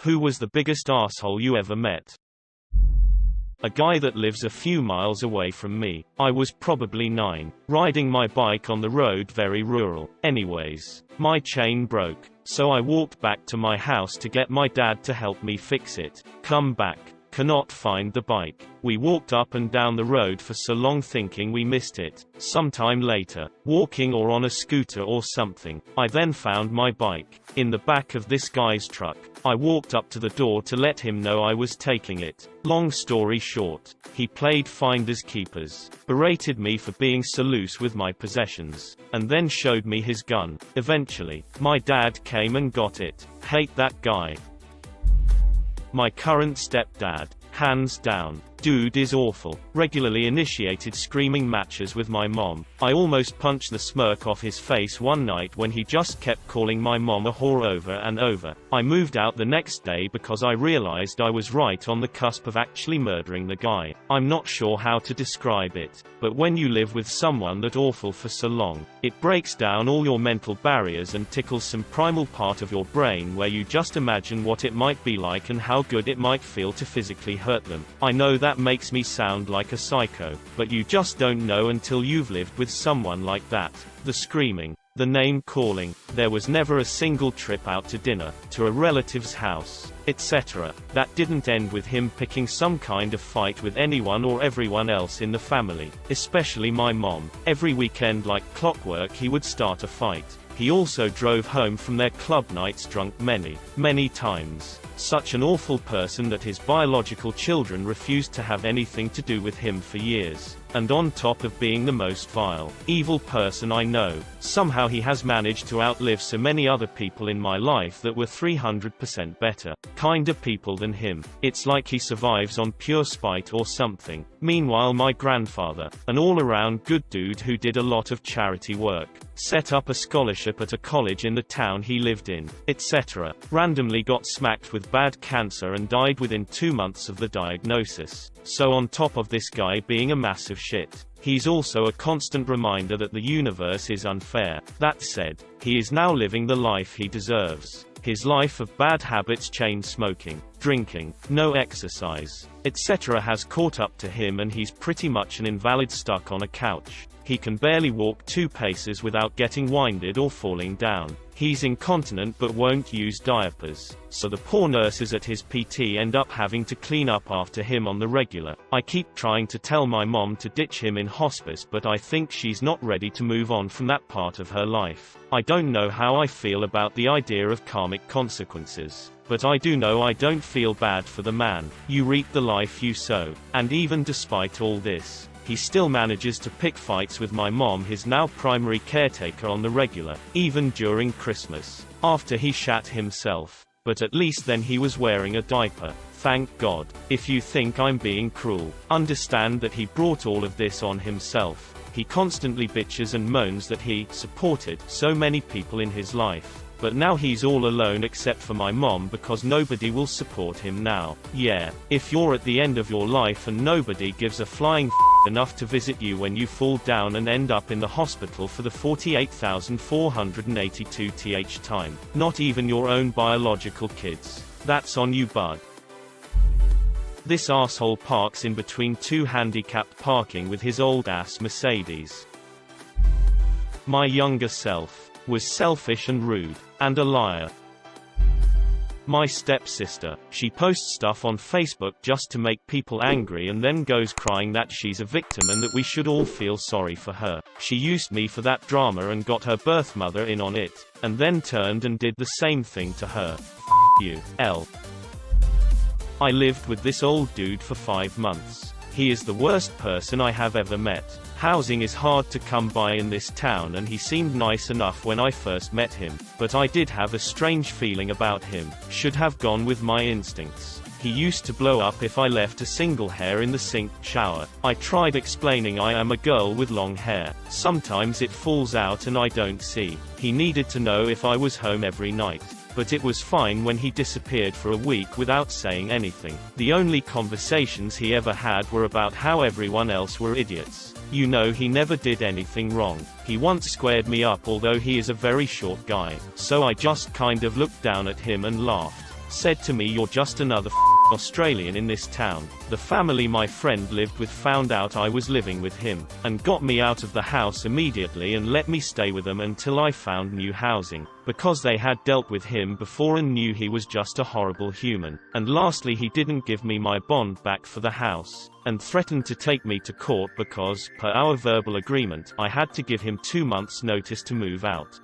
Who was the biggest asshole you ever met? A guy that lives a few miles away from me. I was probably 9. Riding my bike on the road, very rural. Anyways, my chain broke. So I walked back to my house to get my dad to help me fix it. Come back. Cannot find the bike. We walked up and down the road for so long thinking we missed it. Sometime later, walking or on a scooter or something, I then found my bike in the back of this guy's truck. I walked up to the door to let him know I was taking it. Long story short, he played finders keepers, berated me for being so loose with my possessions, and then showed me his gun. Eventually, my dad came and got it. Hate that guy. My current stepdad, hands down. Dude is awful. Regularly initiated screaming matches with my mom. I almost punched the smirk off his face one night when he just kept calling my mom a whore over and over. I moved out the next day because I realized I was right on the cusp of actually murdering the guy. I'm not sure how to describe it, but when you live with someone that awful for so long, it breaks down all your mental barriers and tickles some primal part of your brain where you just imagine what it might be like and how good it might feel to physically hurt them. I know that makes me sound like a psycho, but you just don't know until you've lived with someone like that. The screaming, the name calling, there was never a single trip out to dinner, to a relative's house, etc. that didn't end with him picking some kind of fight with anyone or everyone else in the family, especially my mom. Every weekend like clockwork he would start a fight. He also drove home from their club nights drunk many times. Such an awful person that his biological children refused to have anything to do with him for years. And on top of being the most vile, evil person I know, somehow he has managed to outlive so many other people in my life that were 300% better, kinder people than him. It's like he survives on pure spite or something. Meanwhile, my grandfather, an all-around good dude who did a lot of charity work, set up a scholarship at a college in the town he lived in, etc., randomly got smacked with bad cancer and died within 2 months of the diagnosis. So on top of this guy being a massive shit, he's also a constant reminder that the universe is unfair. That said, he is now living the life he deserves. His life of bad habits, chain smoking, drinking, no exercise, etc. has caught up to him and he's pretty much an invalid stuck on a couch. He can barely walk 2 paces without getting winded or falling down. He's incontinent but won't use diapers, so the poor nurses at his PT end up having to clean up after him on the regular. I keep trying to tell my mom to ditch him in hospice, but I think she's not ready to move on from that part of her life. I don't know how I feel about the idea of karmic consequences, but I do know I don't feel bad for the man. You reap the life you sow. And even despite all this, he still manages to pick fights with my mom, his now primary caretaker, on the regular, even during Christmas, after he shat himself. But at least then he was wearing a diaper. Thank God. If you think I'm being cruel, understand that he brought all of this on himself. He constantly bitches and moans that he supported so many people in his life, but now he's all alone except for my mom because nobody will support him now. Yeah, if you're at the end of your life and nobody gives a flying enough to visit you when you fall down and end up in the hospital for the 48,482th time, not even your own biological kids, that's on you, bud. This asshole parks in between 2 handicapped parking with his old ass Mercedes. My younger self was selfish and rude, and a liar. My stepsister, she posts stuff on Facebook just to make people angry and then goes crying that she's a victim and that we should all feel sorry for her. She used me for that drama and got her birth mother in on it, and then turned and did the same thing to her. F you, L. I lived with this old dude for 5 months. He is the worst person I have ever met. Housing is hard to come by in this town and he seemed nice enough when I first met him, but I did have a strange feeling about him. Should have gone with my instincts. He used to blow up if I left a single hair in the sink shower. I tried explaining I am a girl with long hair. Sometimes it falls out and I don't see. He needed to know if I was home every night. But it was fine when he disappeared for a week without saying anything. The only conversations he ever had were about how everyone else were idiots. You know, he never did anything wrong. He once squared me up, although he is a very short guy, so I just kind of looked down at him and laughed. Said to me, "You're just another Australian in this town." The family my friend lived with found out I was living with him, and got me out of the house immediately and let me stay with them until I found new housing, because they had dealt with him before and knew he was just a horrible human. And lastly, he didn't give me my bond back for the house, and threatened to take me to court because, per our verbal agreement, I had to give him 2 months' notice to move out.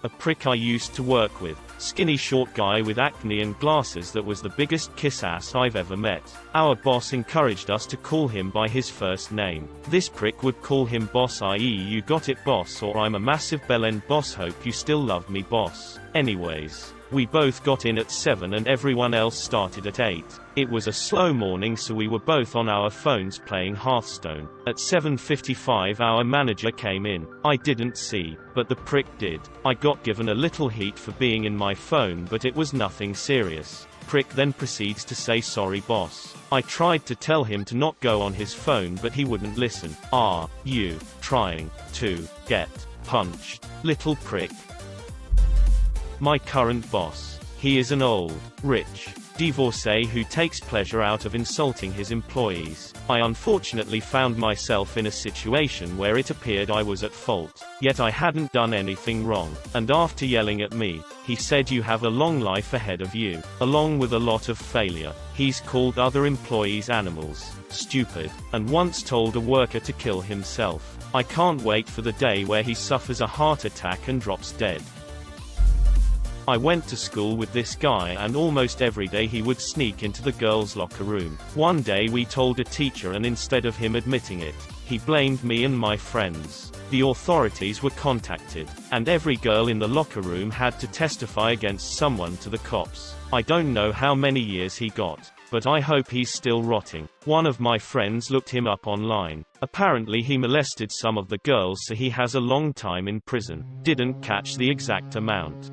A prick I used to work with. Skinny short guy with acne and glasses that was the biggest kiss ass I've ever met. Our boss encouraged us to call him by his first name. This prick would call him boss, i.e. "You got it boss," or "I'm a massive bellend boss, hope you still love me boss." Anyways, we both got in at 7 and everyone else started at 8. It was a slow morning, so we were both on our phones playing Hearthstone. At 7:55 our manager came in. I didn't see, but the prick did. I got given a little heat for being in my phone, but it was nothing serious. Prick then proceeds to say, "Sorry boss." I tried to tell him to not go on his phone, but he wouldn't listen. Are you trying to get punched, little prick? My current boss. He is an old, rich, divorcee who takes pleasure out of insulting his employees. I unfortunately found myself in a situation where it appeared I was at fault, yet I hadn't done anything wrong. And after yelling at me, he said, "You have a long life ahead of you, along with a lot of failure." He's called other employees animals, stupid, and once told a worker to kill himself. I can't wait for the day where he suffers a heart attack and drops dead. I went to school with this guy, and almost every day he would sneak into the girls' locker room. One day we told a teacher, and instead of him admitting it, he blamed me and my friends. The authorities were contacted, and every girl in the locker room had to testify against someone to the cops. I don't know how many years he got, but I hope he's still rotting. One of my friends looked him up online. Apparently he molested some of the girls, so he has a long time in prison. Didn't catch the exact amount.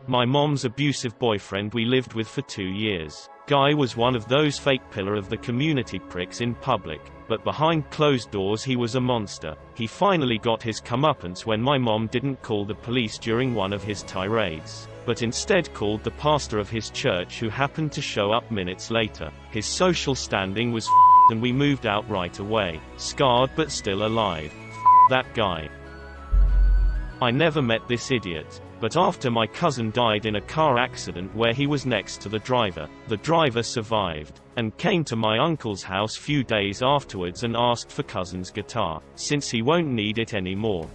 My mom's abusive boyfriend we lived with for 2 years. Guy was one of those fake pillar of the community pricks in public, but behind closed doors he was a monster. He finally got his comeuppance when my mom didn't call the police during one of his tirades, but instead called the pastor of his church, who happened to show up minutes later. His social standing was and we moved out right away. Scarred but still alive. That guy. I never met this idiot. But after my cousin died in a car accident where he was next to the driver survived, and came to my uncle's house few days afterwards and asked for cousin's guitar, since he won't need it anymore.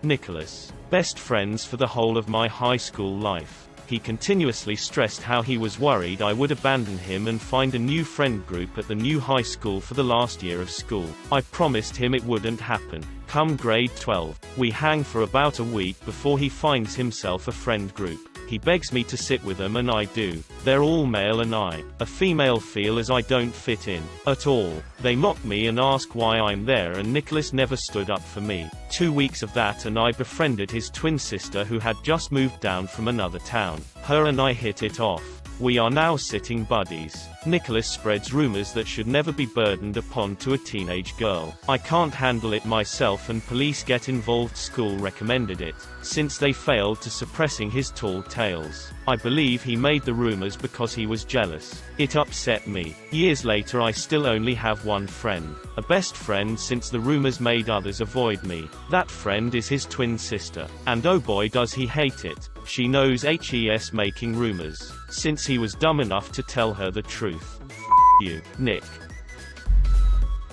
Nicholas. Best friends for the whole of my high school life. He continuously stressed how he was worried I would abandon him and find a new friend group at the new high school for the last year of school. I promised him it wouldn't happen. Come grade 12, we hang for about a week before he finds himself a friend group. He begs me to sit with them and I do. They're all male and I, a female, feel as I don't fit in at all. They mock me and ask why I'm there, and Nicholas never stood up for me. 2 weeks of that and I befriended his twin sister who had just moved down from another town. Her and I hit it off. We are now sitting buddies. Nicholas spreads rumors that should never be burdened upon to a teenage girl. I can't handle it myself and police get involved. School recommended it, since they failed to suppressing his tall tales. I believe he made the rumors because he was jealous. It upset me. Years later I still only have one friend. A best friend, since the rumors made others avoid me. That friend is his twin sister. And oh boy does he hate it. She knows HES making rumors, since he was dumb enough to tell her the truth. You, Nick.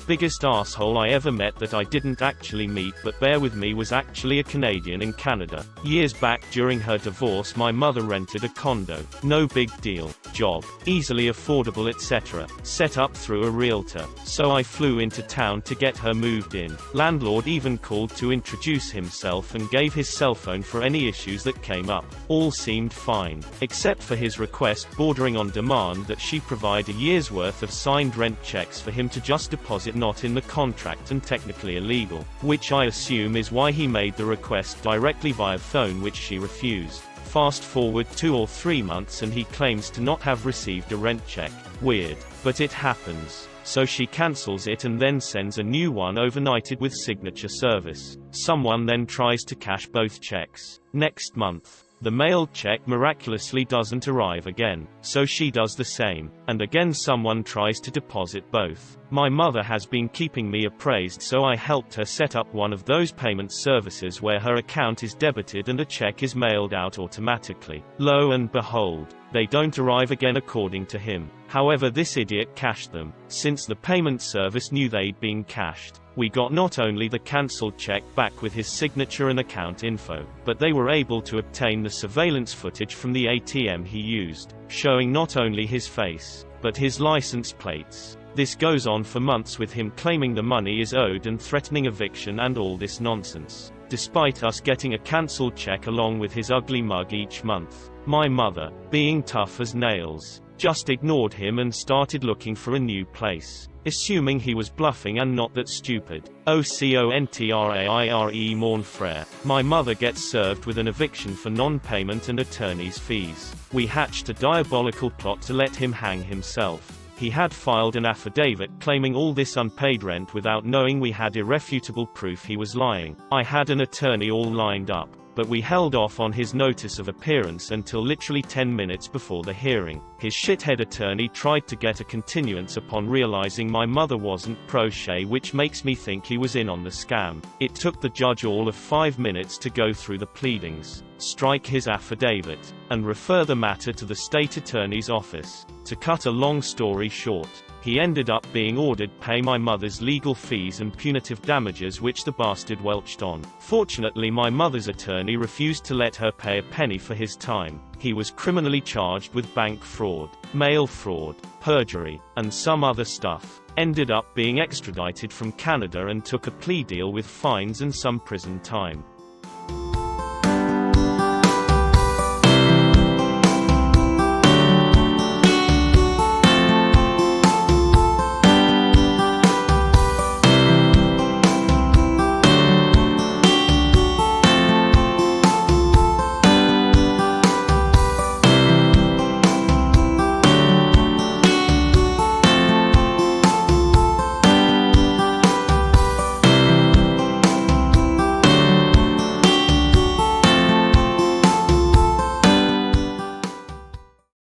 Biggest asshole I ever met that I didn't actually meet, but bear with me, was actually a Canadian in Canada. Years back during her divorce my mother rented a condo. No big deal. Job. Easily affordable etc. Set up through a realtor. So I flew into town to get her moved in. Landlord even called to introduce himself and gave his cell phone for any issues that came up. All seemed fine, except for his request, bordering on demand, that she provide a year's worth of signed rent checks for him to just deposit, not in the contract and technically illegal, which I assume is why he made the request directly via phone, which she refused. Fast forward 2 or 3 months and he claims to not have received a rent check. Weird, but it happens. So she cancels it and then sends a new one overnighted with signature service. Someone then tries to cash both checks. Next month, The mailed check miraculously doesn't arrive again, so she does the same, and again someone tries to deposit both. My mother has been keeping me appraised, so I helped her set up one of those payment services where her account is debited and a check is mailed out automatically. Lo and behold, they don't arrive again according to him. However, this idiot cashed them. Since the payment service knew they'd been cashed, we got not only the cancelled check back with his signature and account info, but they were able to obtain the surveillance footage from the ATM he used, showing not only his face, but his license plates. This goes on for months with him claiming the money is owed and threatening eviction and all this nonsense, despite us getting a cancelled check along with his ugly mug each month. My mother, being tough as nails, just ignored him and started looking for a new place, assuming he was bluffing and not that stupid. OCONTRAIRE mon frère. My mother gets served with an eviction for non-payment and attorney's fees. We hatched a diabolical plot to let him hang himself. He had filed an affidavit claiming all this unpaid rent without knowing we had irrefutable proof he was lying. I had an attorney all lined up, but we held off on his notice of appearance until literally 10 minutes before the hearing. His shithead attorney tried to get a continuance upon realizing my mother wasn't pro-se, which makes me think he was in on the scam. It took the judge all of 5 minutes to go through the pleadings, strike his affidavit, and refer the matter to the state attorney's office. To cut a long story short, he ended up being ordered pay my mother's legal fees and punitive damages, which the bastard welched on. Fortunately, my mother's attorney refused to let her pay a penny for his time. He was criminally charged with bank fraud, mail fraud, perjury, and some other stuff. Ended up being extradited from Canada and took a plea deal with fines and some prison time.